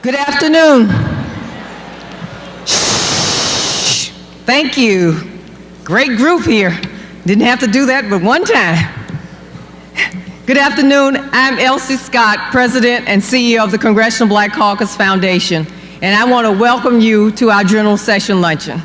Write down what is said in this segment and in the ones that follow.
Good afternoon. Shh. Thank you. Great group here. Didn't have to do that but one time. Good afternoon. I'm Elsie Scott, President and CEO of the Congressional Black Caucus Foundation, and I want to welcome you to our General Session Luncheon.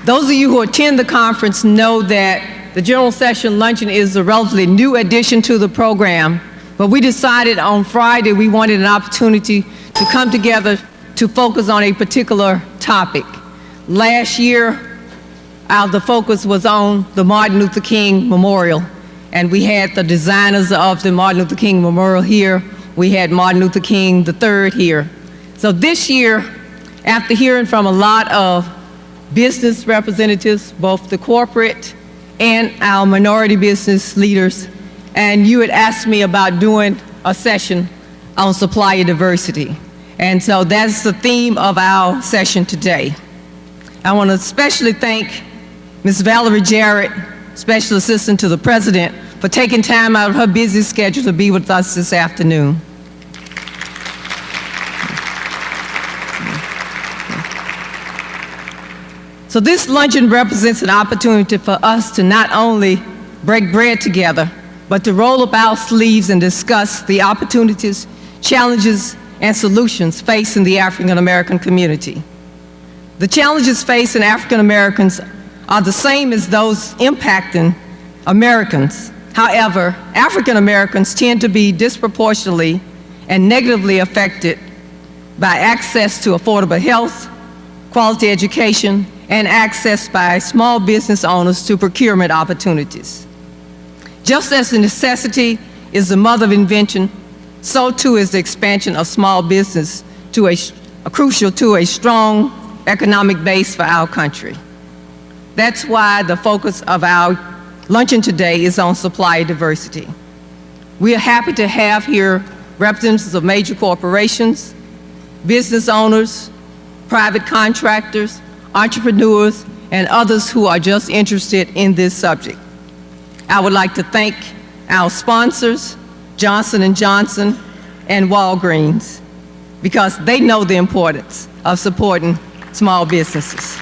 Those of you who attend the conference know that the General Session Luncheon is a relatively new addition to the program, but we decided on Friday we wanted an opportunity to come together to focus on a particular topic. Last year, the focus was on the Martin Luther King Memorial, and we had the designers of the Martin Luther King Memorial here. We had Martin Luther King III here. So this year, after hearing from a lot of business representatives, both the corporate and our minority business leaders, and you had asked me about doing a session on supplier diversity. And so that's the theme of our session today. I want to especially thank Ms. Valerie Jarrett, Special Assistant to the President, for taking time out of her busy schedule to be with us this afternoon. So this luncheon represents an opportunity for us to not only break bread together, but to roll up our sleeves and discuss the opportunities, challenges, and solutions facing the African American community. The challenges facing African Americans are the same as those impacting Americans. However, African Americans tend to be disproportionately and negatively affected by access to affordable health, quality education, and access by small business owners to procurement opportunities. Just as the necessity is the mother of invention, so too is the expansion of small business crucial to a strong economic base for our country. That's why the focus of our luncheon today is on supplier diversity. We are happy to have here representatives of major corporations, business owners, private contractors, entrepreneurs, and others who are just interested in this subject. I would like to thank our sponsors, Johnson & Johnson and Walgreens, because they know the importance of supporting small businesses.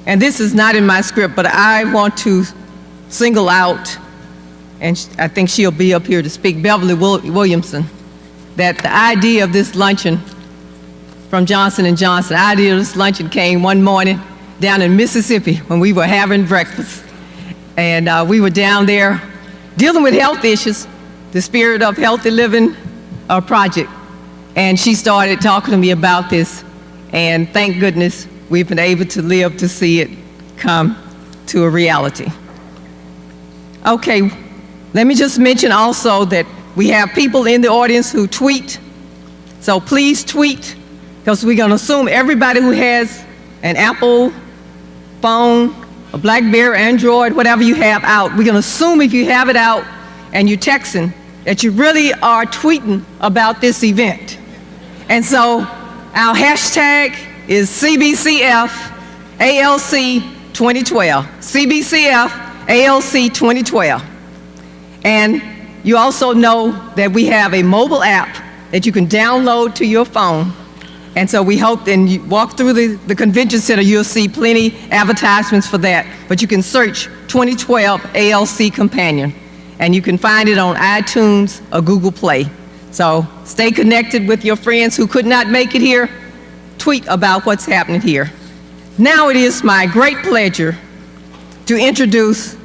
And this is not in my script, but I want to single out, and I think she'll be up here to speak, Beverly Williamson, that the idea of this luncheon from Johnson & Johnson, the idea of this luncheon came one morning down in Mississippi when we were having breakfast. And we were down there dealing with health issues, the Spirit of Healthy Living project. And she started talking to me about this, and thank goodness we've been able to live to see it come to a reality. Okay, let me just mention also that we have people in the audience who tweet, so please tweet, because we're going to assume everybody who has an Apple phone, a BlackBerry, Android, whatever you have out, we're going to assume if you have it out and you're texting that you really are tweeting about this event. And so our hashtag is CBCF ALC 2012, CBCF ALC 2012. And you also know that we have a mobile app that you can download to your phone. And so we hope, and you walk through the convention center, you'll see plenty advertisements for that. But you can search 2012 ALC Companion, and you can find it on iTunes or Google Play. So stay connected with your friends who could not make it here. Tweet about what's happening here. Now it is my great pleasure to introduce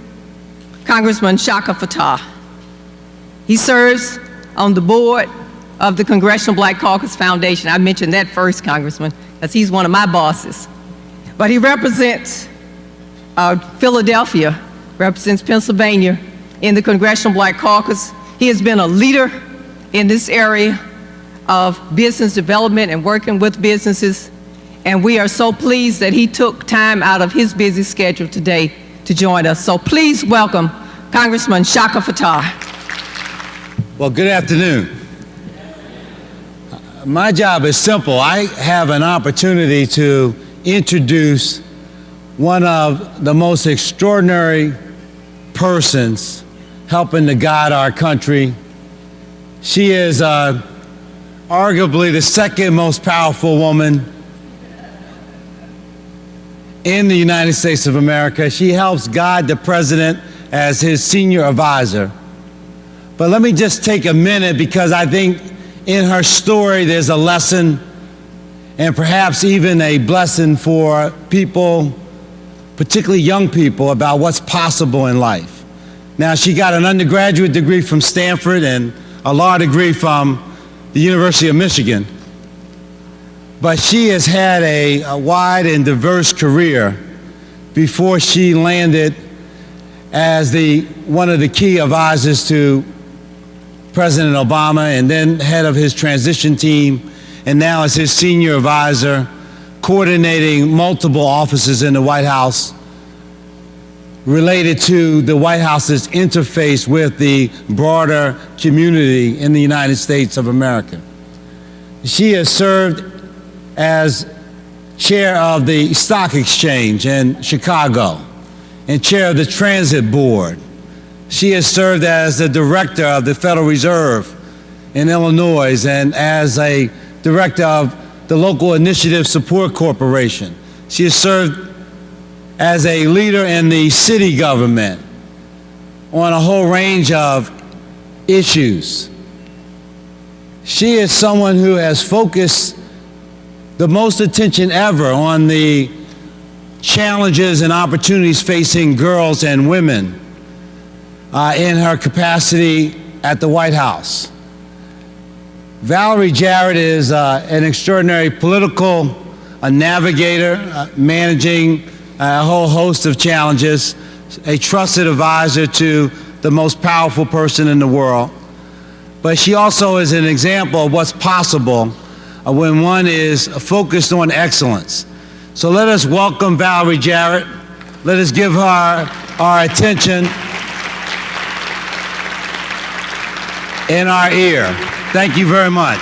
Congressman Shaka Fattah. He serves on the board of the Congressional Black Caucus Foundation. I mentioned that first, Congressman, because he's one of my bosses. But he represents Philadelphia, represents Pennsylvania in the Congressional Black Caucus. He has been a leader in this area of business development and working with businesses. And we are so pleased that he took time out of his busy schedule today to join us. So please welcome Congressman Shaka Fattah. Well, good afternoon. My job is simple. I have an opportunity to introduce one of the most extraordinary persons helping to guide our country. She is arguably the second most powerful woman in the United States of America. She helps guide the president as his senior advisor. But let me just take a minute, because I think in her story there's a lesson and perhaps even a blessing for people, particularly young people, about what's possible in life. Now, she got an undergraduate degree from Stanford and a law degree from the University of Michigan. But she has had a wide and diverse career before she landed as one of the key advisors to President Obama, and then head of his transition team, and now as his senior advisor, coordinating multiple offices in the White House related to the White House's interface with the broader community in the United States of America. She has served as chair of the Stock Exchange in Chicago and chair of the Transit Board. She has served as the director of the Federal Reserve in Illinois and as a director of the Local Initiative Support Corporation. She has served as a leader in the city government on a whole range of issues. She is someone who has focused the most attention ever on the challenges and opportunities facing girls and women in her capacity at the White House. Valerie Jarrett is an extraordinary political navigator, managing a whole host of challenges, a trusted advisor to the most powerful person in the world. But she also is an example of what's possible when one is focused on excellence. So let us welcome Valerie Jarrett. Let us give her our attention and our ear. Thank you very much.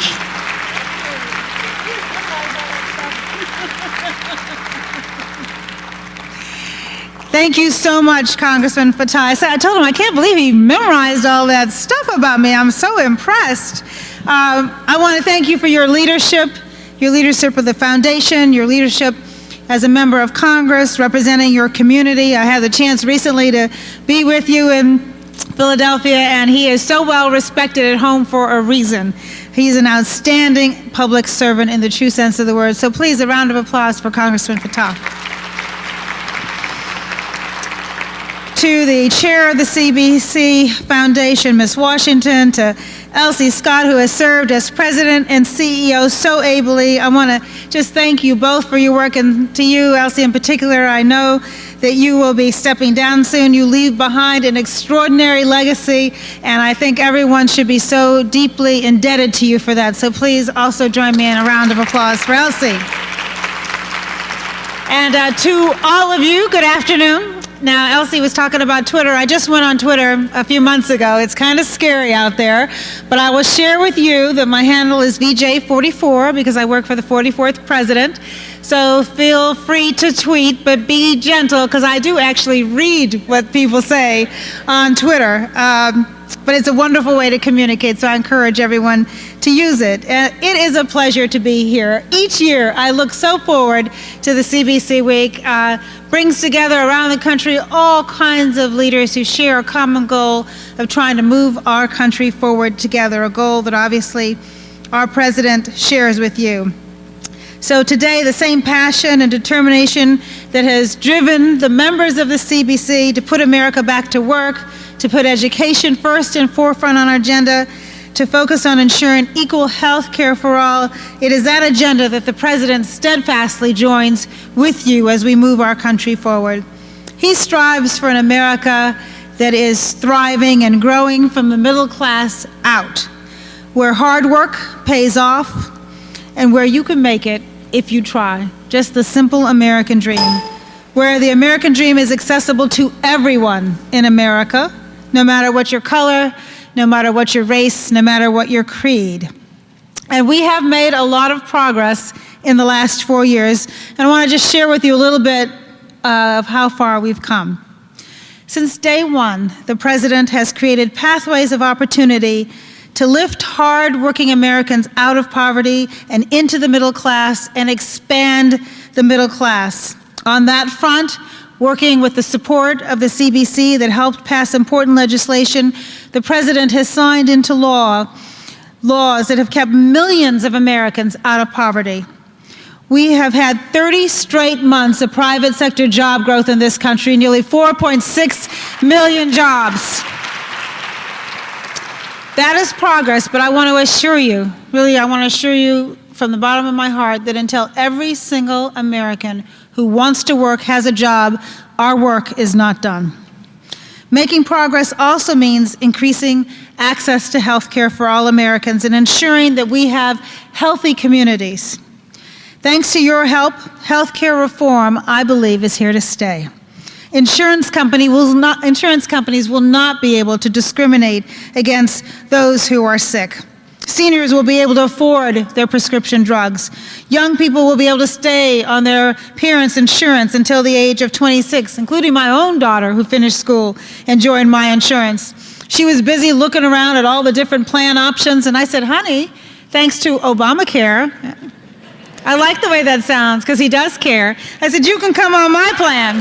Thank you so much, Congressman Fatai. So I told him, I can't believe he memorized all that stuff about me. I'm so impressed. I want to thank you for your leadership of the foundation, your leadership as a member of Congress, representing your community. I had the chance recently to be with you in Philadelphia, and he is so well respected at home for a reason. He's an outstanding public servant in the true sense of the word. So please, a round of applause for Congressman Fatai. To the chair of the CBC Foundation, Ms. Washington, to Elsie Scott, who has served as president and CEO so ably. I want to just thank you both for your work, and to you, Elsie, in particular, I know that you will be stepping down soon. You leave behind an extraordinary legacy, and I think everyone should be so deeply indebted to you for that. So please also join me in a round of applause for Elsie. And to all of you, good afternoon. Now, Elsie was talking about Twitter. I just went on Twitter a few months ago. It's kind of scary out there, but I will share with you that my handle is VJ44 because I work for the 44th president. So feel free to tweet, but be gentle because I do actually read what people say on Twitter. But it's a wonderful way to communicate, so I encourage everyone to use it. It is a pleasure to be here. Each year, I look so forward to the CBC Week. Brings together around the country all kinds of leaders who share a common goal of trying to move our country forward together, a goal that obviously our president shares with you. So today, the same passion and determination that has driven the members of the CBC to put America back to work, to put education first and forefront on our agenda, to focus on ensuring equal health care for all, it is that agenda that the president steadfastly joins with you as we move our country forward. He strives for an America that is thriving and growing from the middle class out, where hard work pays off and where you can make it if you try. Just the simple American dream, where the American dream is accessible to everyone in America, no matter what your color, no matter what your race, no matter what your creed. And we have made a lot of progress in the last 4 years. And I want to just share with you a little bit of how far we've come. Since day one, the President has created pathways of opportunity to lift hard-working Americans out of poverty and into the middle class and expand the middle class. On that front, working with the support of the CBC that helped pass important legislation, the President has signed into law laws that have kept millions of Americans out of poverty. We have had 30 straight months of private sector job growth in this country, nearly 4.6 million jobs. That is progress, but I want to assure you, really, I want to assure you from the bottom of my heart that until every single American who wants to work has a job, our work is not done. Making progress also means increasing access to health care for all Americans and ensuring that we have healthy communities. Thanks to your help, health care reform, I believe, is here to stay. Insurance companies will not be able to discriminate against those who are sick. Seniors will be able to afford their prescription drugs. Young people will be able to stay on their parents' insurance until the age of 26, including my own daughter who finished school and joined my insurance. She was busy looking around at all the different plan options, and I said, honey, thanks to Obamacare, I like the way that sounds because he does care. I said, you can come on my plan.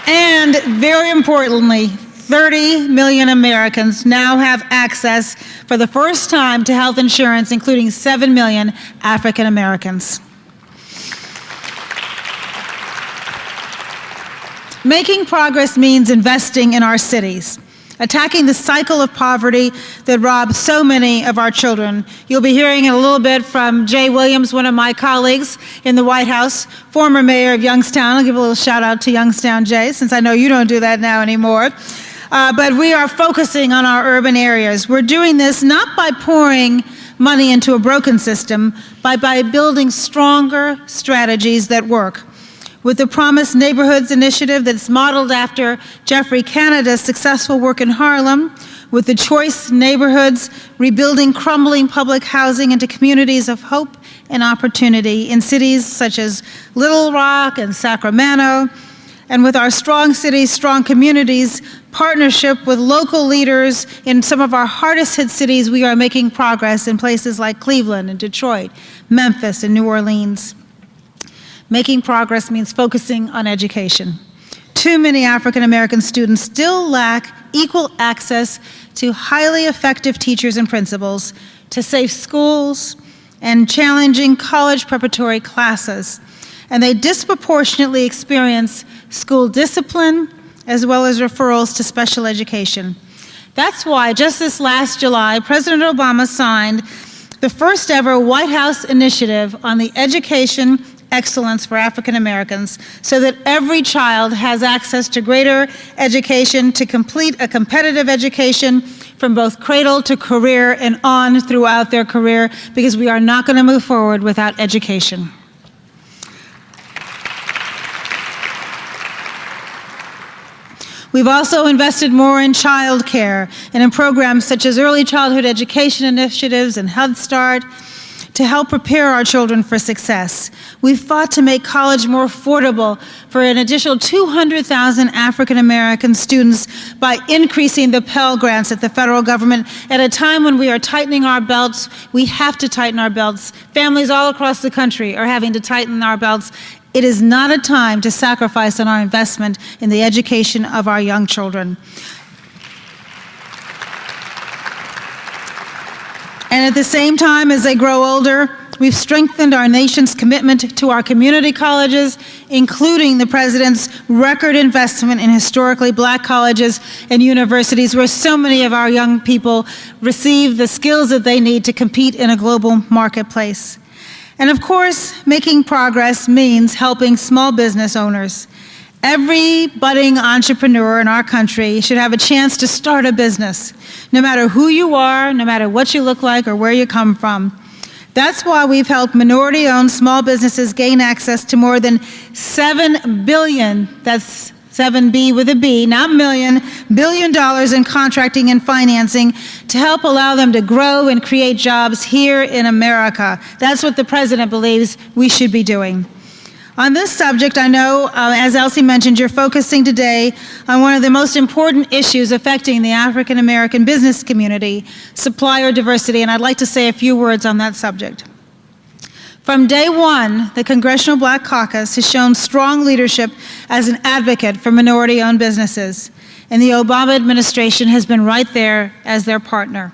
And very importantly, 30 million Americans now have access for the first time to health insurance, including 7 million African Americans. Making progress means investing in our cities, attacking the cycle of poverty that robs so many of our children. You'll be hearing a little bit from Jay Williams, one of my colleagues in the White House, former mayor of Youngstown. I'll give a little shout out to Youngstown, Jay, since I know you don't do that now anymore. But we are focusing on our urban areas. We're doing this not by pouring money into a broken system, but by building stronger strategies that work. With the Promise Neighborhoods initiative that's modeled after Jeffrey Canada's successful work in Harlem, with the Choice Neighborhoods rebuilding crumbling public housing into communities of hope and opportunity in cities such as Little Rock and Sacramento, and with our Strong Cities, Strong Communities partnership with local leaders in some of our hardest hit cities, we are making progress in places like Cleveland and Detroit, Memphis and New Orleans. Making progress means focusing on education. Too many African American students still lack equal access to highly effective teachers and principals, to safe schools, and challenging college preparatory classes. And they disproportionately experience school discipline as well as referrals to special education. That's why just this last July, President Obama signed the first ever White House initiative on the education excellence for African Americans so that every child has access to greater education, to complete a competitive education from both cradle to career and on throughout their career, because we are not going to move forward without education. We've also invested more in child care and in programs such as early childhood education initiatives and Head Start to help prepare our children for success. We've fought to make college more affordable for an additional 200,000 African American students by increasing the Pell Grants at the federal government. At a time when we are tightening our belts, we have to tighten our belts. Families all across the country are having to tighten our belts. It is not a time to sacrifice on our investment in the education of our young children. And at the same time, as they grow older, we've strengthened our nation's commitment to our community colleges, including the President's record investment in historically Black colleges and universities, where so many of our young people receive the skills that they need to compete in a global marketplace. And of course, making progress means helping small business owners. Every budding entrepreneur in our country should have a chance to start a business, no matter who you are, no matter what you look like or where you come from. That's why we've helped minority-owned small businesses gain access to more than $7 billion, that's 7B with a B, not million, $1 billion in contracting and financing to help allow them to grow and create jobs here in America. That's what the President believes we should be doing. On this subject, I know, as Elsie mentioned, you're focusing today on one of the most important issues affecting the African American business community, supplier diversity, and I'd like to say a few words on that subject. From day one, the Congressional Black Caucus has shown strong leadership as an advocate for minority-owned businesses, and the Obama administration has been right there as their partner.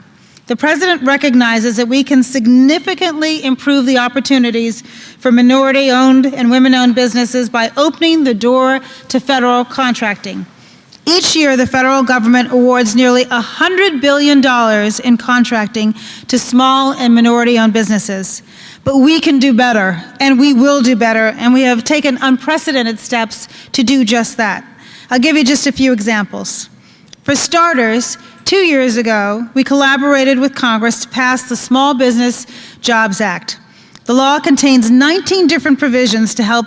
The President recognizes that we can significantly improve the opportunities for minority-owned and women-owned businesses by opening the door to federal contracting. Each year, the federal government awards nearly $100 billion in contracting to small and minority-owned businesses. But we can do better, and we will do better, and we have taken unprecedented steps to do just that. I'll give you just a few examples. For starters, 2 years ago, we collaborated with Congress to pass the Small Business Jobs Act. The law contains 19 different provisions to help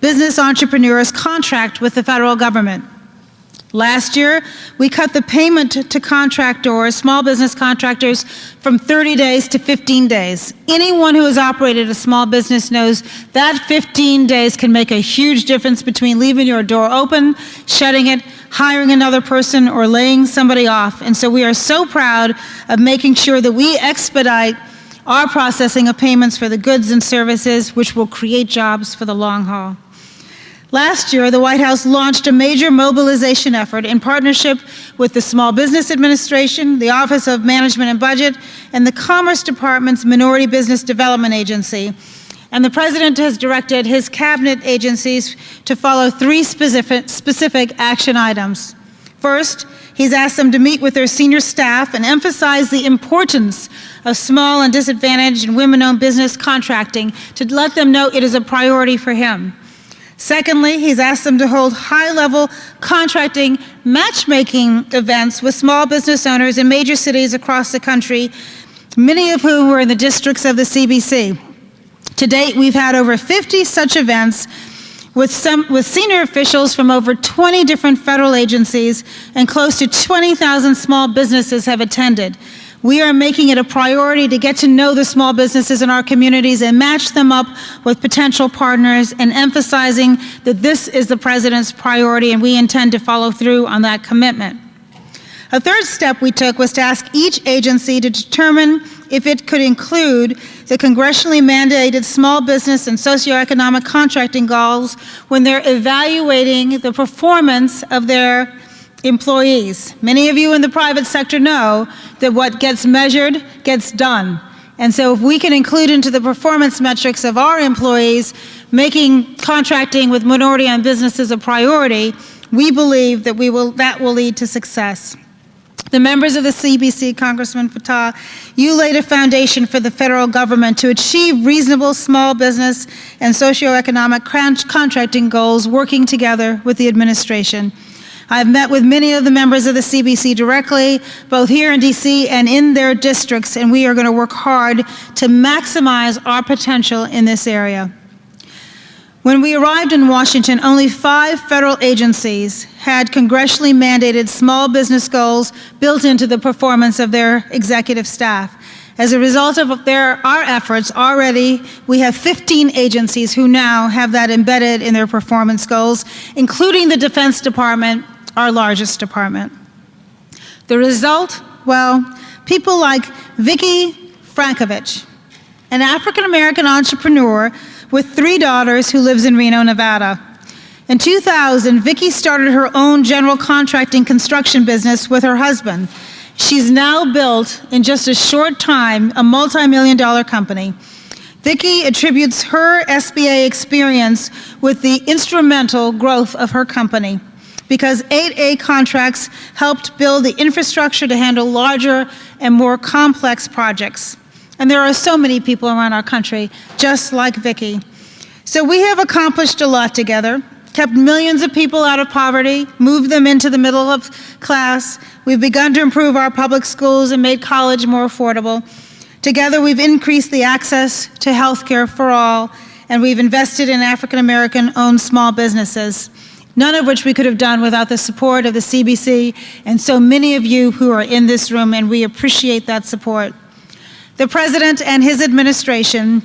business entrepreneurs contract with the federal government. Last year, we cut the payment to contractors, small business contractors, from 30 days to 15 days. Anyone who has operated a small business knows that 15 days can make a huge difference between leaving your door open, shutting it, hiring another person, or laying somebody off. And so we are so proud of making sure that we expedite our processing of payments for the goods and services, which will create jobs for the long haul. Last year, the White House launched a major mobilization effort in partnership with the Small Business Administration, the Office of Management and Budget, and the Commerce Department's Minority Business Development Agency. And the President has directed his cabinet agencies to follow three specific action items. First, he's asked them to meet with their senior staff and emphasize the importance of small and disadvantaged and women-owned business contracting to let them know it is a priority for him. Secondly, he's asked them to hold high-level contracting matchmaking events with small business owners in major cities across the country, many of whom were in the districts of the CBC. To date, we've had over 50 such events with senior officials from over 20 different federal agencies, and close to 20,000 small businesses have attended. We are making it a priority to get to know the small businesses in our communities and match them up with potential partners, and emphasizing that this is the President's priority and we intend to follow through on that commitment. A third step we took was to ask each agency to determine if it could include the congressionally mandated small business and socioeconomic contracting goals when they're evaluating the performance of their employees. Many of you in the private sector know that what gets measured gets done. And so if we can include into the performance metrics of our employees making contracting with minority-owned businesses a priority, we believe that that will lead to success. The members of the CBC, Congressman Fattah, you laid a foundation for the federal government to achieve reasonable small business and socioeconomic contracting goals, working together with the administration. I've met with many of the members of the CBC directly, both here in DC and in their districts, and we are going to work hard to maximize our potential in this area. When we arrived in Washington, only 5 federal agencies had congressionally mandated small business goals built into the performance of their executive staff. As a result of our efforts already, we have 15 agencies who now have that embedded in their performance goals, including the Defense Department, our largest department. The result? Well, people like Vicki Frankovich, an African-American entrepreneur with 3 daughters who lives in Reno, Nevada. In 2000, Vicki started her own general contracting construction business with her husband. She's now built, in just a short time, a multi-million-dollar company. Vicki attributes her SBA experience with the instrumental growth of her company, because 8A contracts helped build the infrastructure to handle larger and more complex projects. And there are so many people around our country just like Vicki. So we have accomplished a lot together, kept millions of people out of poverty, moved them into the middle of class. We've begun to improve our public schools and made college more affordable. Together, we've increased the access to health care for all, and we've invested in African-American-owned small businesses, none of which we could have done without the support of the CBC and so many of you who are in this room, and we appreciate that support. The President and his administration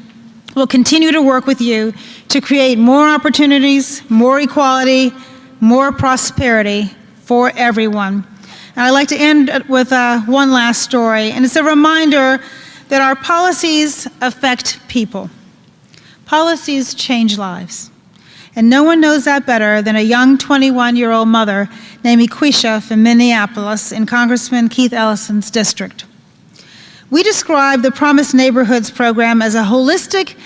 will continue to work with you to create more opportunities, more equality, more prosperity for everyone. And I'd like to end with one last story, and it's a reminder that our policies affect people. Policies change lives. And no one knows that better than a young 21-year-old mother named Equisha from Minneapolis in Congressman Keith Ellison's district. We describe the Promised Neighborhoods program as a holistic,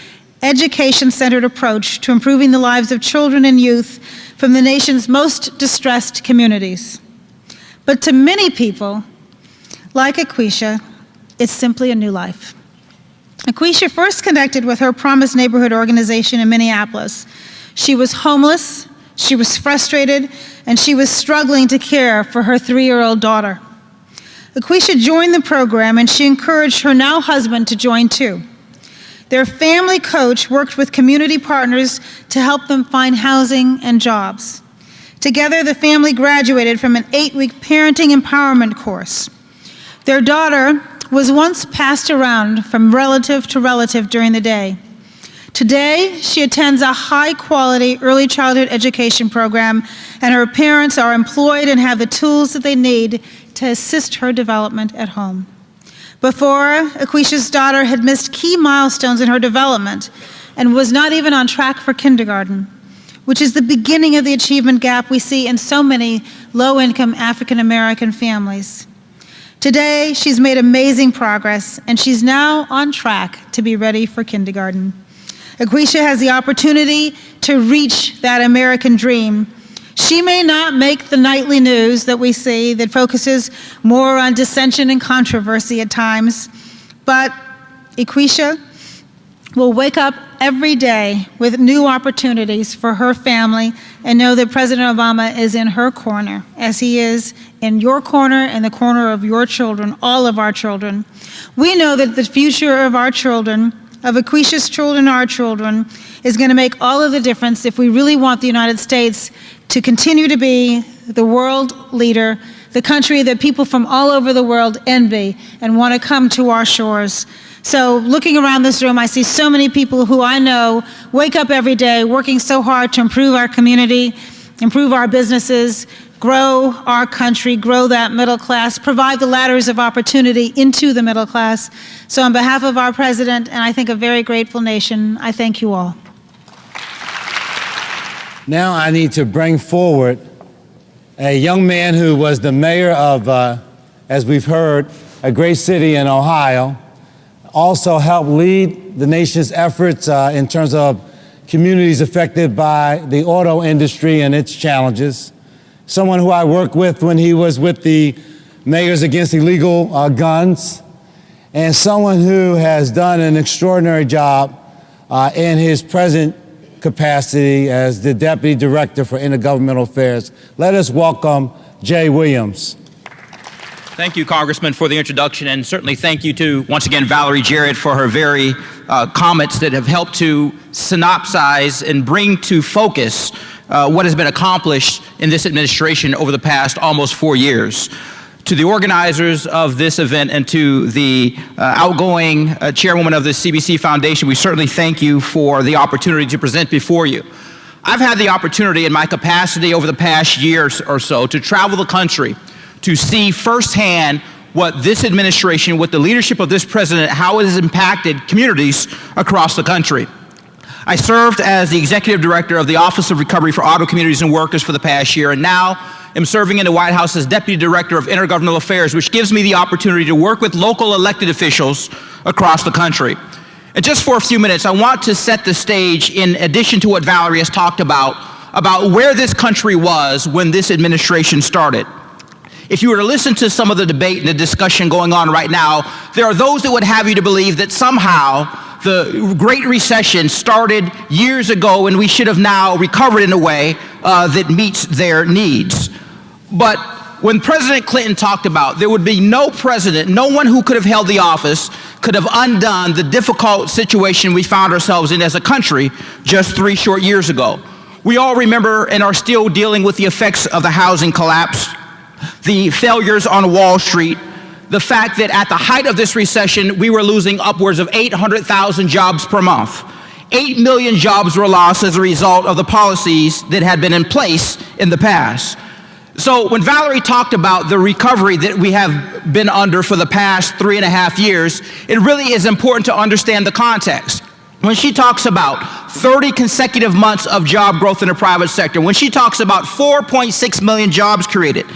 education-centered approach to improving the lives of children and youth from the nation's most distressed communities. But to many people, like Equisha, it's simply a new life. Equisha first connected with her Promised Neighborhood organization in Minneapolis. She was homeless, she was frustrated, and she was struggling to care for her 3-year-old daughter. Equisha joined the program, and she encouraged her now husband to join too. Their family coach worked with community partners to help them find housing and jobs. Together, the family graduated from an 8-week parenting empowerment course. Their daughter was once passed around from relative to relative during the day. Today, she attends a high-quality early childhood education program, and her parents are employed and have the tools that they need to assist her development at home. Before, Equisha's daughter had missed key milestones in her development and was not even on track for kindergarten, which is the beginning of the achievement gap we see in so many low-income African-American families. Today, she's made amazing progress, and she's now on track to be ready for kindergarten. Equisha has the opportunity to reach that American dream. She may not make the nightly news that we see that focuses more on dissension and controversy at times, but Equisha will wake up every day with new opportunities for her family and know that President Obama is in her corner, as he is in your corner and the corner of your children, all of our children. We know that the future of our children, of Equisha's children, our children, is going to make all of the difference if we really want the United States to continue to be the world leader, the country that people from all over the world envy and want to come to our shores. So looking around this room, I see so many people who I know wake up every day working so hard to improve our community, improve our businesses, grow our country, grow that middle class, provide the ladders of opportunity into the middle class. So on behalf of our president, and I think a very grateful nation, I thank you all. Now I need to bring forward a young man who was the mayor of, as we've heard, a great city in Ohio, also helped lead the nation's efforts in terms of communities affected by the auto industry and its challenges. Someone who I worked with when he was with the Mayors Against Illegal Guns, and someone who has done an extraordinary job in his present capacity as the Deputy Director for Intergovernmental Affairs. Let us welcome Jay Williams. Thank you, Congressman, for the introduction, and certainly thank you to, once again, Valerie Jarrett for her very comments that have helped to synopsize and bring to focus what has been accomplished in this administration over the past almost 4 years. To the organizers of this event and to the outgoing chairwoman of the CBC Foundation, we certainly thank you for the opportunity to present before you. I've had the opportunity in my capacity over the past year or so to travel the country to see firsthand what this administration, with the leadership of this president, how it has impacted communities across the country. I served as the executive director of the Office of Recovery for Auto Communities and Workers for the past year, and now am serving in the White House as deputy director of Intergovernmental Affairs, which gives me the opportunity to work with local elected officials across the country. And just for a few minutes, I want to set the stage, in addition to what Valerie has talked about where this country was when this administration started. If you were to listen to some of the debate and the discussion going on right now, there are those that would have you to believe that somehow the Great Recession started years ago and we should have now recovered in a way that meets their needs. But when President Clinton talked about there would be no president, no one who could have held the office could have undone the difficult situation we found ourselves in as a country just 3 short years ago. We all remember and are still dealing with the effects of the housing collapse, the failures on Wall Street, the fact that at the height of this recession, we were losing upwards of 800,000 jobs per month. 8 million jobs were lost as a result of the policies that had been in place in the past. So when Valerie talked about the recovery that we have been under for the past 3.5 years, it really is important to understand the context. When she talks about 30 consecutive months of job growth in the private sector, when she talks about 4.6 million jobs created,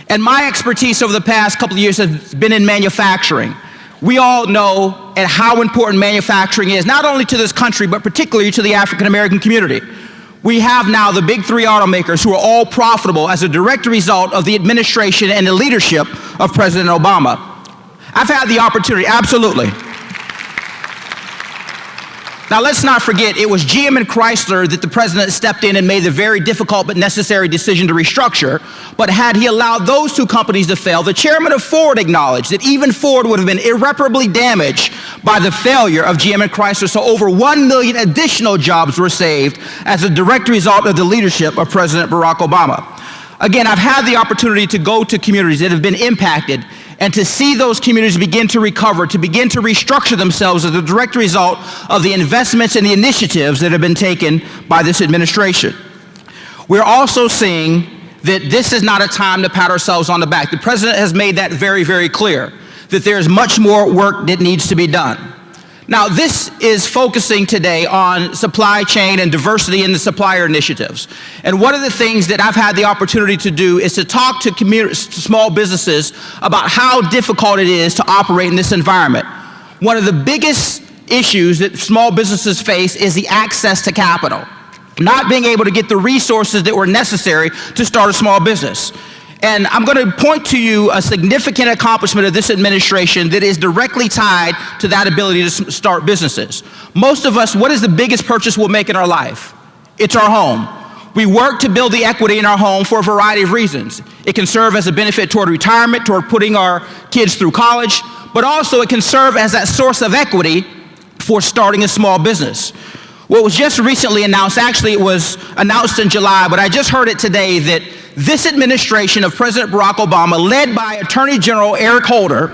and my expertise over the past couple of years has been in manufacturing. We all know and how important manufacturing is, not only to this country, but particularly to the African American community. We have now the big three automakers who are all profitable as a direct result of the administration and the leadership of President Obama. I've had the opportunity, absolutely. Now, let's not forget, it was GM and Chrysler that the president stepped in and made the very difficult but necessary decision to restructure. But had he allowed those two companies to fail, the chairman of Ford acknowledged that even Ford would have been irreparably damaged by the failure of GM and Chrysler. So over 1 million additional jobs were saved as a direct result of the leadership of President Barack Obama. Again, I've had the opportunity to go to communities that have been impacted and to see those communities begin to recover, to begin to restructure themselves as a direct result of the investments and the initiatives that have been taken by this administration. We're also seeing that this is not a time to pat ourselves on the back. The president has made that very, very clear, that there's much more work that needs to be done. Now, this is focusing today on supply chain and diversity in the supplier initiatives. And one of the things that I've had the opportunity to do is to talk to small businesses about how difficult it is to operate in this environment. One of the biggest issues that small businesses face is the access to capital, not being able to get the resources that were necessary to start a small business. And I'm going to point to you a significant accomplishment of this administration that is directly tied to that ability to start businesses. Most of us, what is the biggest purchase we'll make in our life? It's our home. We work to build the equity in our home for a variety of reasons. It can serve as a benefit toward retirement, toward putting our kids through college, but also it can serve as that source of equity for starting a small business. What was just recently announced, actually it was announced in July, but I just heard it today, that this administration of President Barack Obama, led by Attorney General Eric Holder,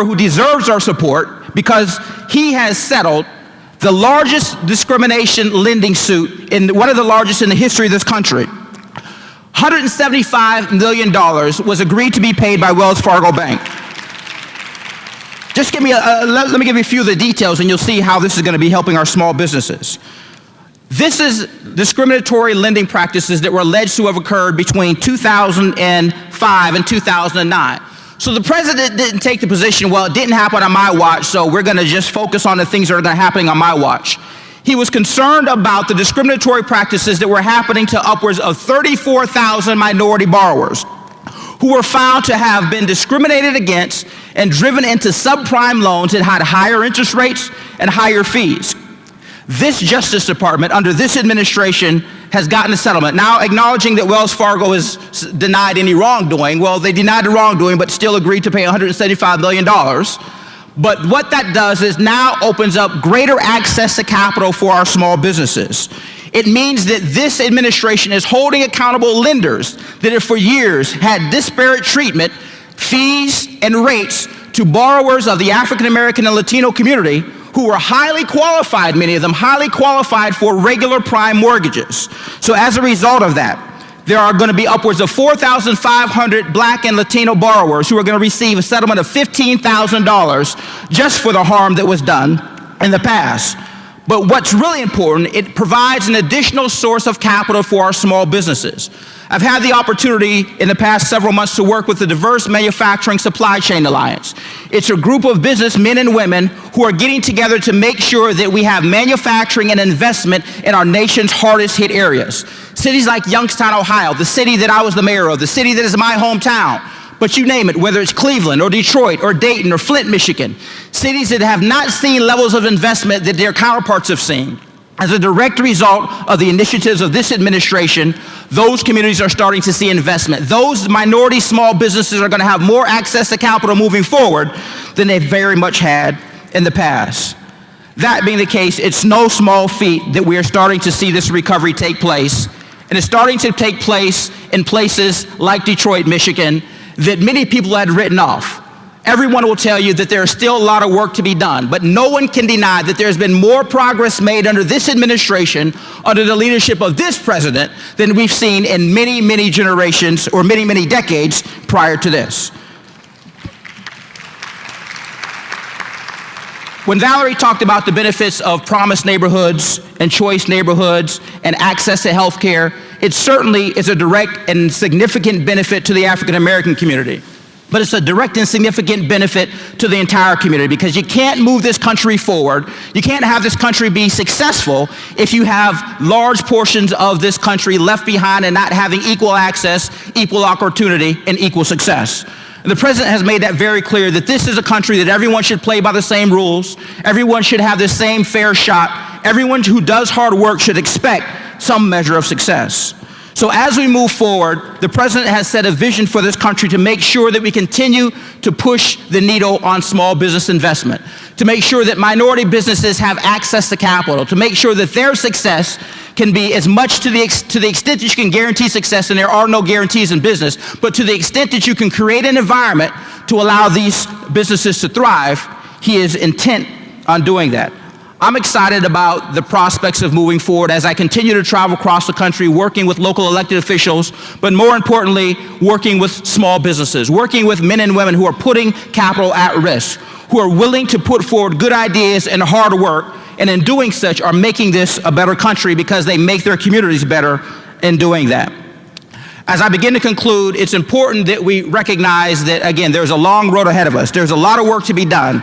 who deserves our support because he has settled the largest discrimination lending suit, one of the largest in the history of this country. $175 million was agreed to be paid by Wells Fargo Bank. Just let me give you a few of the details and you'll see how this is going to be helping our small businesses. This is discriminatory lending practices that were alleged to have occurred between 2005 and 2009. So the president didn't take the position, well, it didn't happen on my watch, so we're going to just focus on the things that are happening on my watch. He was concerned about the discriminatory practices that were happening to upwards of 34,000 minority borrowers who were found to have been discriminated against and driven into subprime loans that had higher interest rates and higher fees. This Justice Department, under this administration, has gotten a settlement. Now, acknowledging that Wells Fargo has denied any wrongdoing, well, they denied the wrongdoing, but still agreed to pay $175 million. But what that does is now opens up greater access to capital for our small businesses. It means that this administration is holding accountable lenders that have for years had disparate treatment, fees, and rates to borrowers of the African American and Latino community who were highly qualified, many of them highly qualified for regular prime mortgages. So as a result of that, there are going to be upwards of 4,500 Black and Latino borrowers who are going to receive a settlement of $15,000 just for the harm that was done in the past. But what's really important, it provides an additional source of capital for our small businesses. I've had the opportunity in the past several months to work with the Diverse Manufacturing Supply Chain Alliance. It's a group of business men and women who are getting together to make sure that we have manufacturing and investment in our nation's hardest hit areas. Cities like Youngstown, Ohio, the city that I was the mayor of, the city that is my hometown, but you name it, whether it's Cleveland or Detroit or Dayton or Flint, Michigan, cities that have not seen levels of investment that their counterparts have seen. As a direct result of the initiatives of this administration, those communities are starting to see investment. Those minority small businesses are going to have more access to capital moving forward than they've very much had in the past. That being the case, it's no small feat that we are starting to see this recovery take place. And it's starting to take place in places like Detroit, Michigan, that many people had written off. everyone will tell you that there is still a lot of work to be done, but no one can deny that there's been more progress made under this administration, under the leadership of this president, than we've seen in many, many generations or many, many decades prior to this. When Valerie talked about the benefits of promised neighborhoods and choice neighborhoods and access to health care, it certainly is a direct and significant benefit to the African American community. But it's a direct and significant benefit to the entire community, because you can't move this country forward, you can't have this country be successful if you have large portions of this country left behind and not having equal access, equal opportunity, and equal success. And the president has made that very clear, that this is a country that everyone should play by the same rules, everyone should have the same fair shot, everyone who does hard work should expect some measure of success. So as we move forward, the president has set a vision for this country to make sure that we continue to push the needle on small business investment, to make sure that minority businesses have access to capital, to make sure that their success can be as much to the extent that you can guarantee success, and there are no guarantees in business, but to the extent that you can create an environment to allow these businesses to thrive, he is intent on doing that. I'm excited about the prospects of moving forward as I continue to travel across the country, working with local elected officials, but more importantly, working with small businesses, working with men and women who are putting capital at risk, who are willing to put forward good ideas and hard work, and in doing such are making this a better country because they make their communities better in doing that. As I begin to conclude, it's important that we recognize that, again, there's a long road ahead of us. There's a lot of work to be done.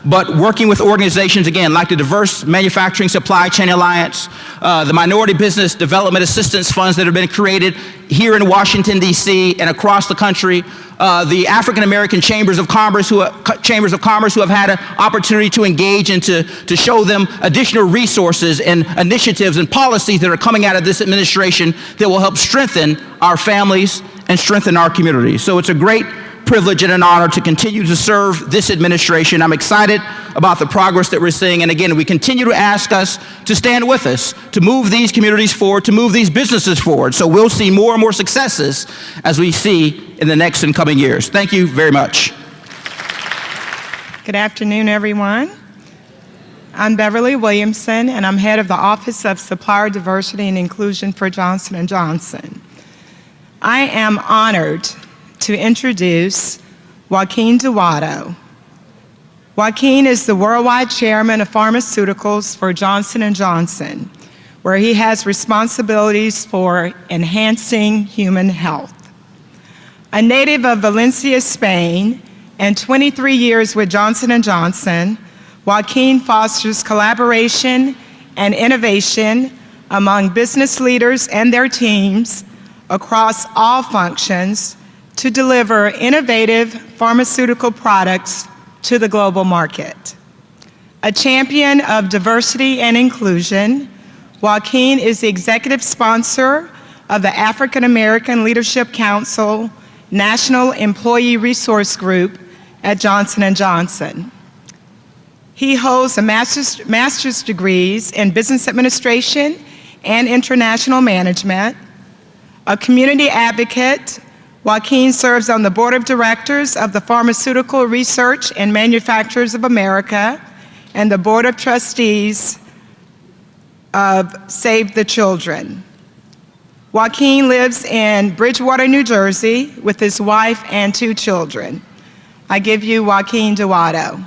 But working with organizations, again, like the Diverse Manufacturing Supply Chain Alliance, the Minority Business Development Assistance Funds that have been created here in Washington, D.C. and across the country, the African American Chambers of Commerce who have had an opportunity to engage and to show them additional resources and initiatives and policies that are coming out of this administration that will help strengthen our families and strengthen our communities. So it's a great privilege and an honor to continue to serve this administration. I'm excited about the progress that we're seeing. And again, we continue to ask us to stand with us, to move these communities forward, to move these businesses forward. So we'll see more and more successes as we see in the next and coming years. Thank you very much. Good afternoon, everyone. I'm Beverly Williamson, and I'm head of the Office of Supplier Diversity and Inclusion for Johnson & Johnson. I am honored to introduce Joaquin Duato. Joaquin is the worldwide chairman of pharmaceuticals for Johnson & Johnson, where he has responsibilities for enhancing human health. A native of Valencia, Spain, and 23 years with Johnson & Johnson, Joaquin fosters collaboration and innovation among business leaders and their teams across all functions to deliver innovative pharmaceutical products to the global market. A champion of diversity and inclusion, Joaquin is the executive sponsor of the African American Leadership Council National Employee Resource Group at Johnson & Johnson. He holds a master's degrees in business administration and international management. A community advocate, Joaquin serves on the board of directors of the Pharmaceutical Research and Manufacturers of America and the board of trustees of Save the Children. Joaquin lives in Bridgewater, New Jersey with his wife and 2 children. I give you Joaquin Duato.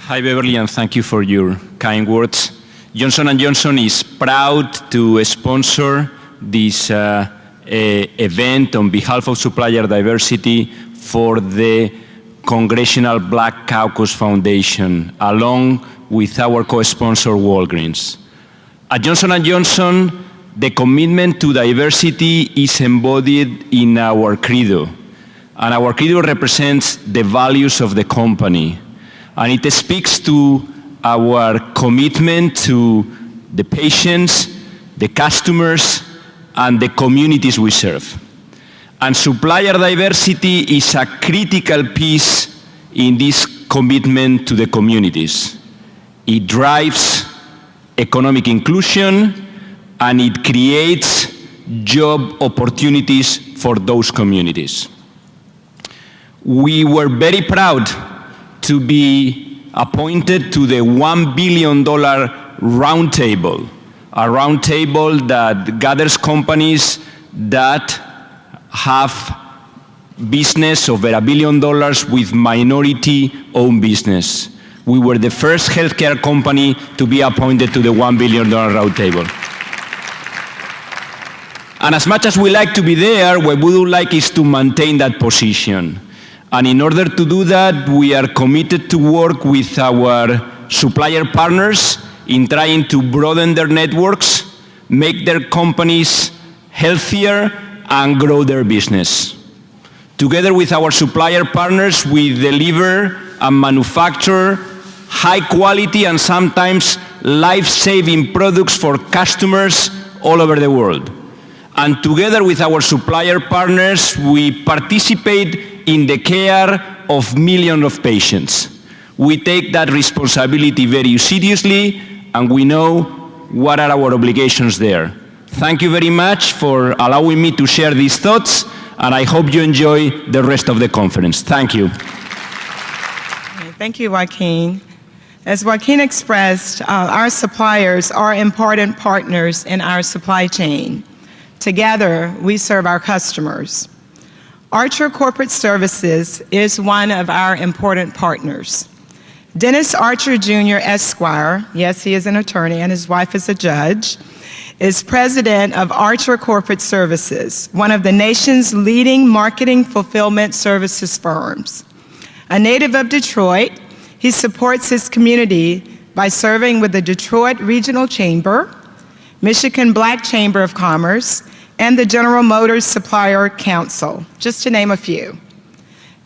Hi, Beverly, and thank you for your kind words. Johnson & Johnson is proud to sponsor this event on behalf of supplier diversity for the Congressional Black Caucus Foundation, along with our co-sponsor Walgreens. At Johnson & Johnson, the commitment to diversity is embodied in our credo, and our credo represents the values of the company, and it speaks to our commitment to the patients, the customers, and the communities we serve. And supplier diversity is a critical piece in this commitment to the communities. It drives economic inclusion, and it creates job opportunities for those communities. we were very proud to be appointed to the $1 billion roundtable, a roundtable that gathers companies that have business over $1 billion with minority-owned business. We were the first healthcare company to be appointed to the $1 billion roundtable. And as much as we like to be there, what we would like is to maintain that position. And in order to do that, we are committed to work with our supplier partners in trying to broaden their networks, make their companies healthier, and grow their business. Together with our supplier partners, we deliver and manufacture high quality and sometimes life-saving products for customers all over the world. And together with our supplier partners, we participate in the care of millions of patients. We take that responsibility very seriously, and we know what are our obligations there. Thank you very much for allowing me to share these thoughts, and I hope you enjoy the rest of the conference. Thank you. Thank you, Joaquin. As Joaquin expressed, our suppliers are important partners in our supply chain. Together, we serve our customers. Archer Corporate Services is one of our important partners. Dennis Archer Jr. Esquire, yes, he is an attorney and his wife is a judge, is president of Archer Corporate Services, one of the nation's leading marketing fulfillment services firms. A native of Detroit, he supports his community by serving with the Detroit Regional Chamber, Michigan Black Chamber of Commerce, and the General Motors Supplier Council, just to name a few.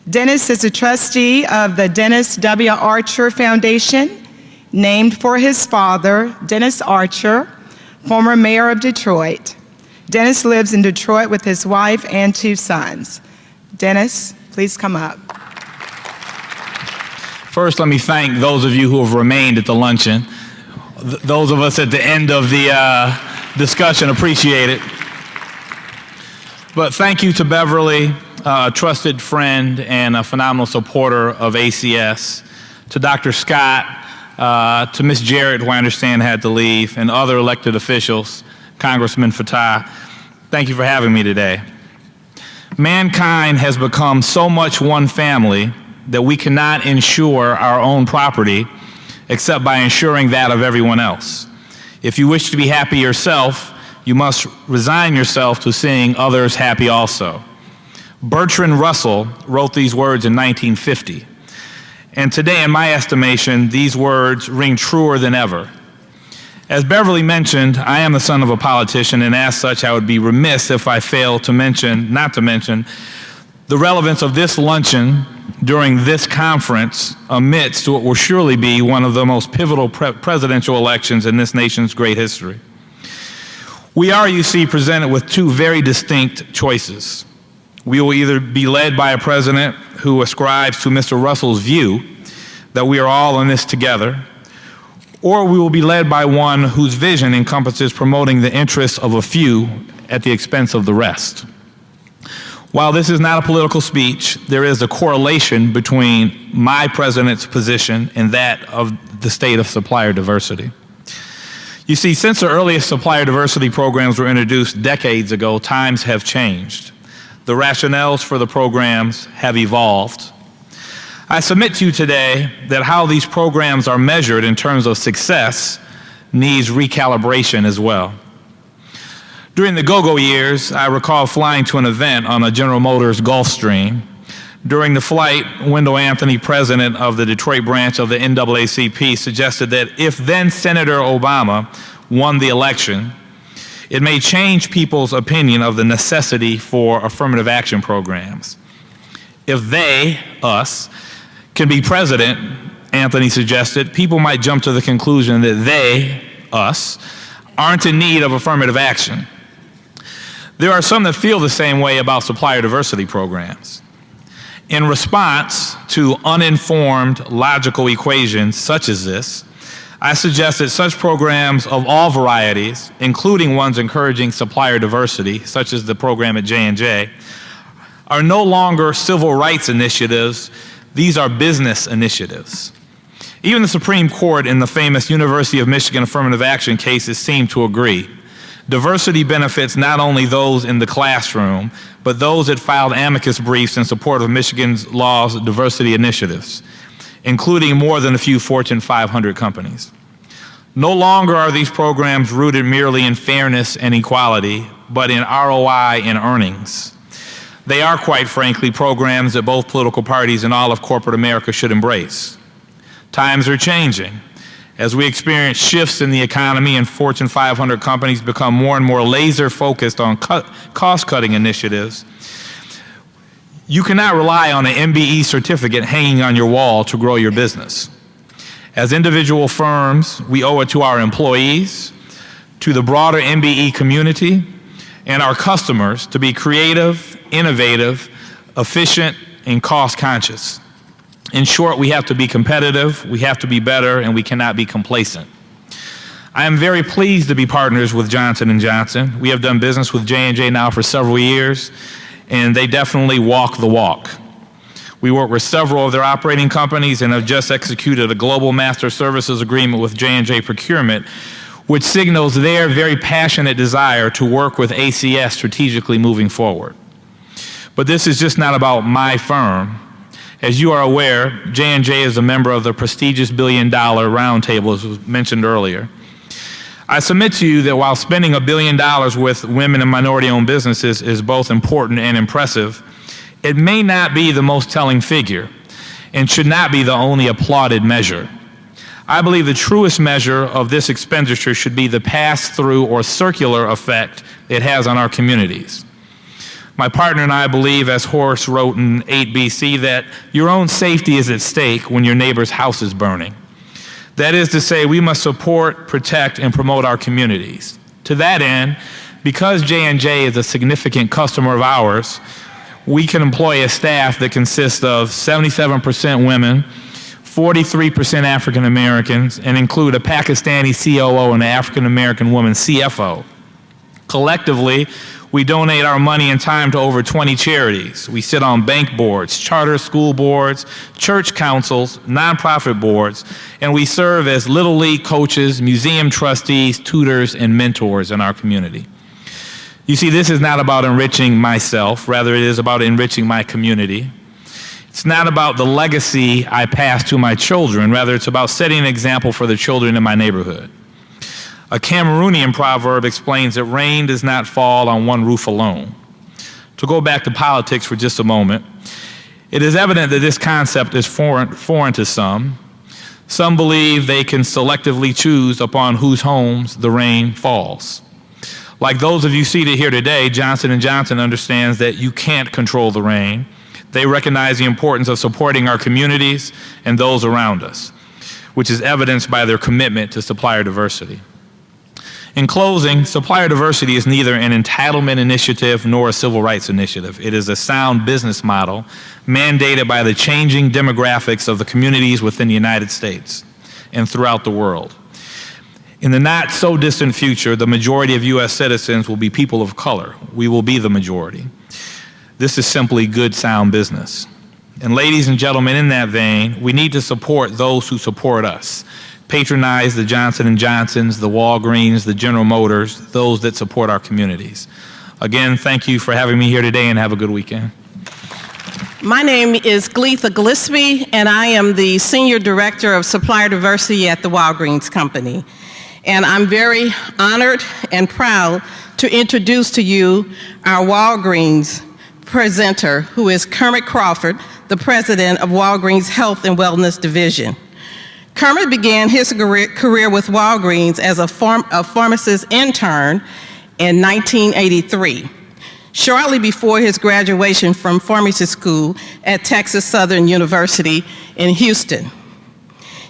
Dennis is a trustee of the Dennis W. Archer Foundation, named for his father, Dennis Archer, former mayor of Detroit. Dennis lives in Detroit with his wife and 2 sons. Dennis, please come up. First, let me thank those of you who have remained at the luncheon. Those of us at the end of the discussion appreciate it. But thank you to Beverly, a trusted friend and a phenomenal supporter of ACS, to Dr. Scott, to Ms. Jarrett, who I understand had to leave, and other elected officials, Congressman Fattah. Thank you for having me today. Mankind has become so much one family that we cannot insure our own property except by ensuring that of everyone else. If you wish to be happy yourself, you must resign yourself to seeing others happy also. Bertrand Russell wrote these words in 1950. And today, in my estimation, these words ring truer than ever. As Beverly mentioned, I am the son of a politician, and as such, I would be remiss if I failed to mention, not to mention, the relevance of this luncheon during this conference amidst what will surely be one of the most pivotal presidential elections in this nation's great history. We are, you see, presented with 2 very distinct choices. We will either be led by a president who ascribes to Mr. Russell's view that we are all in this together, or we will be led by one whose vision encompasses promoting the interests of a few at the expense of the rest. While this is not a political speech, there is a correlation between my president's position and that of the state of supplier diversity. You see, since the earliest supplier diversity programs were introduced decades ago, times have changed. The rationales for the programs have evolved. I submit to you today that how these programs are measured in terms of success needs recalibration as well. During the go-go years, I recall flying to an event on a General Motors Gulfstream. During the flight, Wendell Anthony, president of the Detroit branch of the NAACP, suggested that if then Senator Obama won the election, it may change people's opinion of the necessity for affirmative action programs. If they, us, can be president, Anthony suggested, people might jump to the conclusion that they, us, aren't in need of affirmative action. There are some that feel the same way about supplier diversity programs. In response to uninformed logical equations such as this, I suggest that such programs of all varieties, including ones encouraging supplier diversity, such as the program at J&J, are no longer civil rights initiatives, these are business initiatives. Even the Supreme Court in the famous University of Michigan affirmative action cases seem to agree. Diversity benefits not only those in the classroom, but those that filed amicus briefs in support of Michigan's law's diversity initiatives, including more than a few Fortune 500 companies. No longer are these programs rooted merely in fairness and equality, but in ROI and earnings. They are, quite frankly, programs that both political parties and all of corporate America should embrace. Times are changing. As we experience shifts in the economy and Fortune 500 companies become more and more laser focused on cost-cutting initiatives, you cannot rely on an MBE certificate hanging on your wall to grow your business. As individual firms, we owe it to our employees, to the broader MBE community, and our customers to be creative, innovative, efficient, and cost-conscious. In short, we have to be competitive, we have to be better, and we cannot be complacent. I am very pleased to be partners with Johnson & Johnson. We have done business with J&J now for several years, and they definitely walk the walk. We work with several of their operating companies and have just executed a global master services agreement with J&J Procurement, which signals their very passionate desire to work with ACS strategically moving forward. But this is just not about my firm. As you are aware, J&J is a member of the prestigious billion-dollar roundtable, as was mentioned earlier. I submit to you that while spending $1 billion with women and minority-owned businesses is both important and impressive, it may not be the most telling figure and should not be the only applauded measure. I believe the truest measure of this expenditure should be the pass-through or circular effect it has on our communities. My partner and I believe, as Horace wrote in 8BC, that your own safety is at stake when your neighbor's house is burning. That is to say, we must support, protect, and promote our communities. To that end, because J&J is a significant customer of ours, we can employ a staff that consists of 77% women, 43% African Americans, and include a Pakistani COO and an African American woman CFO. Collectively, we donate our money and time to over 20 charities. We sit on bank boards, charter school boards, church councils, nonprofit boards, and we serve as Little League coaches, museum trustees, tutors, and mentors in our community. You see, this is not about enriching myself, rather it is about enriching my community. It's not about the legacy I pass to my children, rather it's about setting an example for the children in my neighborhood. A Cameroonian proverb explains that rain does not fall on one roof alone. To go back to politics for just a moment, it is evident that this concept is foreign to some. Some believe they can selectively choose upon whose homes the rain falls. Like those of you seated here today, Johnson & Johnson understands that you can't control the rain. They recognize the importance of supporting our communities and those around us, which is evidenced by their commitment to supplier diversity. In closing, supplier diversity is neither an entitlement initiative nor a civil rights initiative. It is a sound business model mandated by the changing demographics of the communities within the United States and throughout the world. In the not so distant future, the majority of U.S. citizens will be people of color. We will be the majority. This is simply good, sound business. And ladies and gentlemen, in that vein, we need to support those who support us. Patronize the Johnson & Johnsons, the Walgreens, the General Motors, those that support our communities. Again, thank you for having me here today and have a good weekend. My name is Gleetha Gillespie, and I am the Senior Director of Supplier Diversity at the Walgreens Company. And I'm very honored and proud to introduce to you our Walgreens presenter, who is Kermit Crawford, the President of Walgreens Health and Wellness Division. Kermit began his career with Walgreens as a pharmacist intern in 1983, shortly before his graduation from pharmacy school at Texas Southern University in Houston.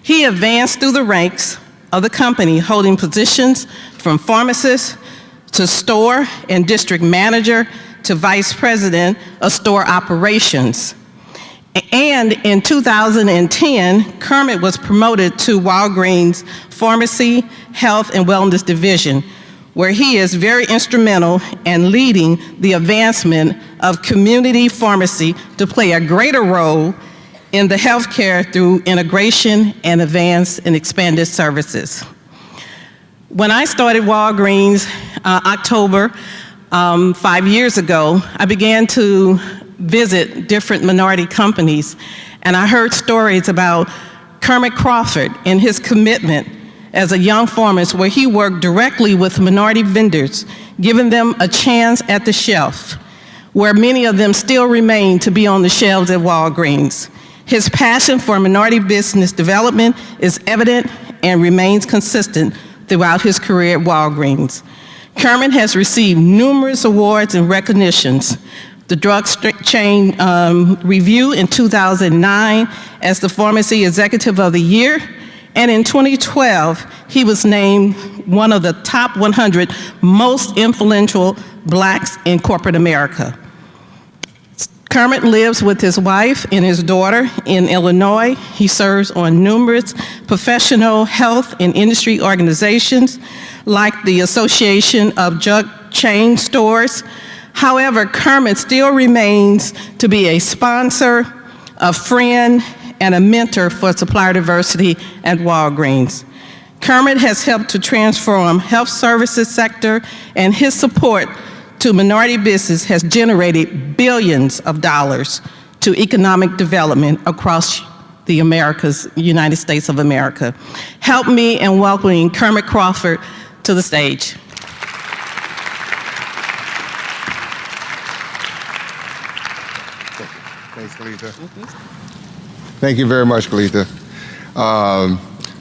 He advanced through the ranks of the company, holding positions from pharmacist to store and district manager to vice president of store operations. And in 2010, Kermit was promoted to Walgreens Pharmacy, Health, and Wellness Division, where he is very instrumental in leading the advancement of community pharmacy to play a greater role in the healthcare through integration and advanced and expanded services. When I started Walgreens October 5 years ago, I began to visit different minority companies, and I heard stories about Kermit Crawford and his commitment as a young pharmacist, where he worked directly with minority vendors, giving them a chance at the shelf, where many of them still remain to be on the shelves at Walgreens. His passion for minority business development is evident and remains consistent throughout his career at Walgreens. Kermit has received numerous awards and recognitions. The Drug Chain Review in 2009 as the Pharmacy Executive of the Year, and in 2012, he was named one of the top 100 most influential Blacks in corporate America. Kermit lives with his wife and his daughter in Illinois. He serves on numerous professional health and industry organizations like the Association of Drug Chain Stores. However, Kermit still remains to be a sponsor, a friend, and a mentor for supplier diversity at Walgreens. Kermit has helped to transform health services sector, and his support to minority business has generated billions of dollars to economic development across the Americas, United States of America. Help me in welcoming Kermit Crawford to the stage. Thanks, Kalitha. Thank you very much, Kalitha.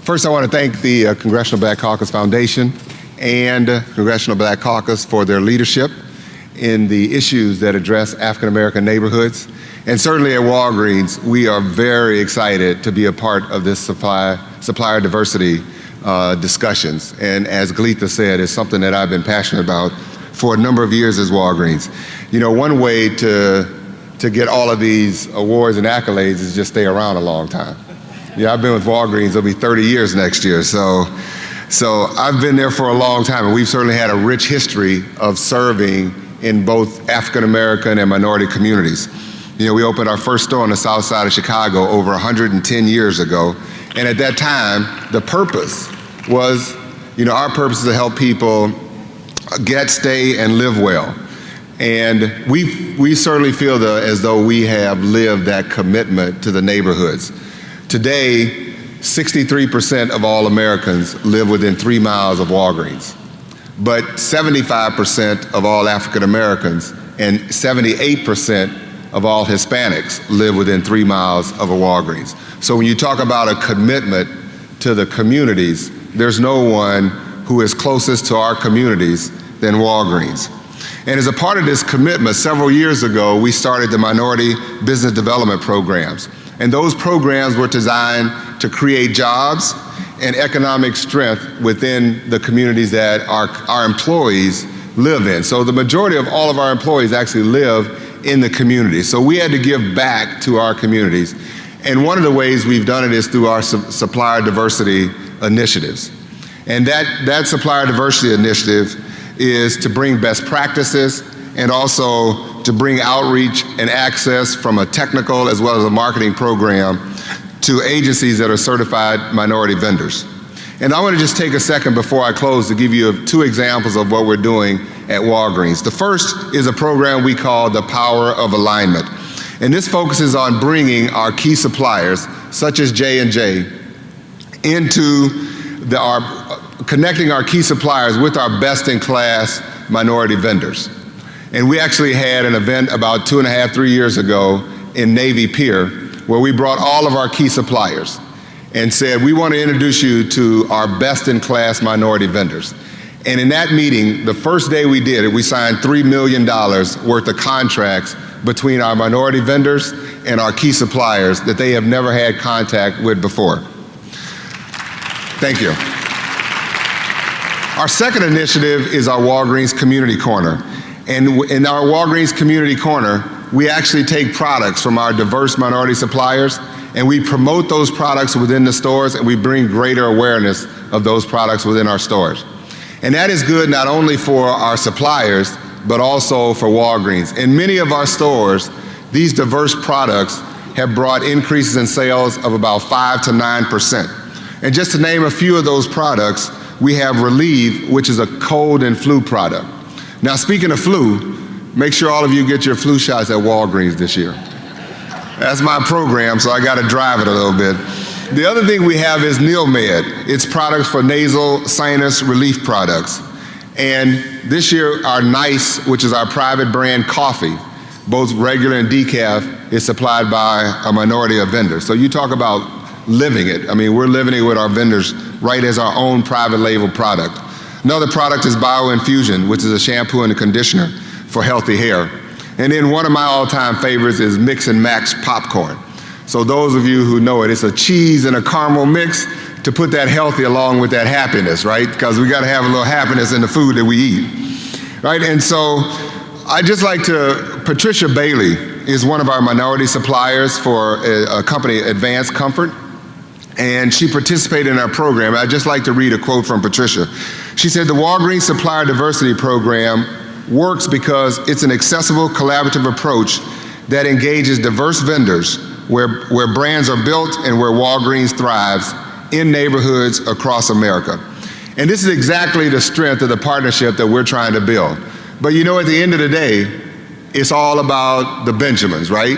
First, I want to thank the Congressional Black Caucus Foundation and Congressional Black Caucus for their leadership in the issues that address African American neighborhoods. And certainly at Walgreens, we are very excited to be a part of this supplier diversity discussions. And as Kalitha said, it's something that I've been passionate about for a number of years as Walgreens. You know, one way to get all of these awards and accolades is just stay around a long time. Yeah, I've been with Walgreens, it'll be 30 years next year. So I've been there for a long time, and we've certainly had a rich history of serving in both African American and minority communities. You know, we opened our first store on the south side of Chicago over 110 years ago. And at that time, the purpose was, you know, our purpose is to help people get, stay, and live well. And we certainly feel as though we have lived that commitment to the neighborhoods. Today, 63% of all Americans live within 3 miles of Walgreens, but 75% of all African Americans and 78% of all Hispanics live within 3 miles of a Walgreens. So when you talk about a commitment to the communities, there's no one who is closest to our communities than Walgreens. And as a part of this commitment, several years ago, we started the Minority Business Development Programs. And those programs were designed to create jobs and economic strength within the communities that our employees live in. So the majority of all of our employees actually live in the community. So we had to give back to our communities. And one of the ways we've done it is through our supplier diversity initiatives. And that supplier diversity initiative is to bring best practices and also to bring outreach and access from a technical as well as a marketing program to agencies that are certified minority vendors. And I want to just take a second before I close to give you 2 examples of what we're doing at Walgreens. The first is a program we call the Power of Alignment. And this focuses on bringing our key suppliers, such as J&J, into connecting our key suppliers with our best-in-class minority vendors. And we actually had an event about 2.5, 3 years ago in Navy Pier where we brought all of our key suppliers and said, we want to introduce you to our best-in-class minority vendors. And in that meeting, the first day we did it, we signed $3 million worth of contracts between our minority vendors and our key suppliers that they have never had contact with before. Thank you. Our second initiative is our Walgreens Community Corner. And in our Walgreens Community Corner, we actually take products from our diverse minority suppliers and we promote those products within the stores and we bring greater awareness of those products within our stores. And that is good not only for our suppliers, but also for Walgreens. In many of our stores, these diverse products have brought increases in sales of about 5 to 9%. And just to name a few of those products, we have Relieve, which is a cold and flu product. Now, speaking of flu, make sure all of you get your flu shots at Walgreens this year. That's my program, so I got to drive it a little bit. The other thing we have is Neomed. It's products for nasal sinus relief products. And this year, our Nice, which is our private brand coffee, both regular and decaf, is supplied by a minority of vendors. So you talk about living it. I mean, we're living it with our vendors right as our own private label product. Another product is BioInfusion, which is a shampoo and a conditioner for healthy hair. And then one of my all-time favorites is Mix and Match popcorn. So those of you who know it, it's a cheese and a caramel mix to put that healthy along with that happiness, right? Because we got to have a little happiness in the food that we eat, right? And so I just like to, Patricia Bailey is one of our minority suppliers for a company, Advanced Comfort, and she participated in our program. I'd just like to read a quote from Patricia. She said, "The Walgreens Supplier Diversity Program works because it's an accessible, collaborative approach that engages diverse vendors where brands are built and where Walgreens thrives in neighborhoods across America." And this is exactly the strength of the partnership that we're trying to build. But you know, at the end of the day, it's all about the Benjamins, right?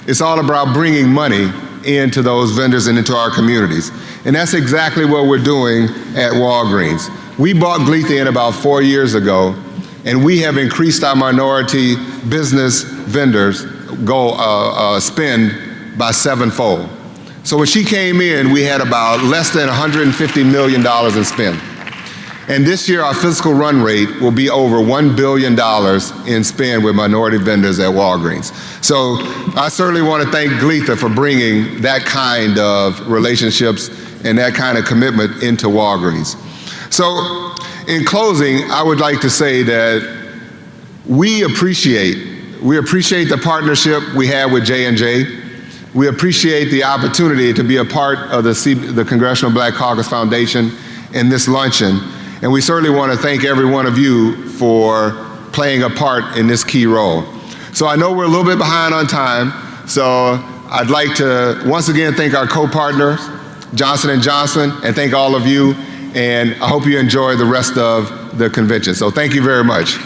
It's all about bringing money into those vendors and into our communities. And that's exactly what we're doing at Walgreens. We bought Gleetha in about 4 years ago, and we have increased our minority business vendors spend by 7-fold. So when she came in, we had about less than $150 million in spend. And this year, our fiscal run rate will be over $1 billion in spend with minority vendors at Walgreens. So I certainly want to thank Gleetha for bringing that kind of relationships and that kind of commitment into Walgreens. So in closing, I would like to say that we appreciate the partnership we have with J&J. We appreciate the opportunity to be a part of the Congressional Black Caucus Foundation in this luncheon. And we certainly want to thank every one of you for playing a part in this key role. So I know we're a little bit behind on time, so I'd like to once again thank our co-partners, Johnson & Johnson, and thank all of you, and I hope you enjoy the rest of the convention. So thank you very much.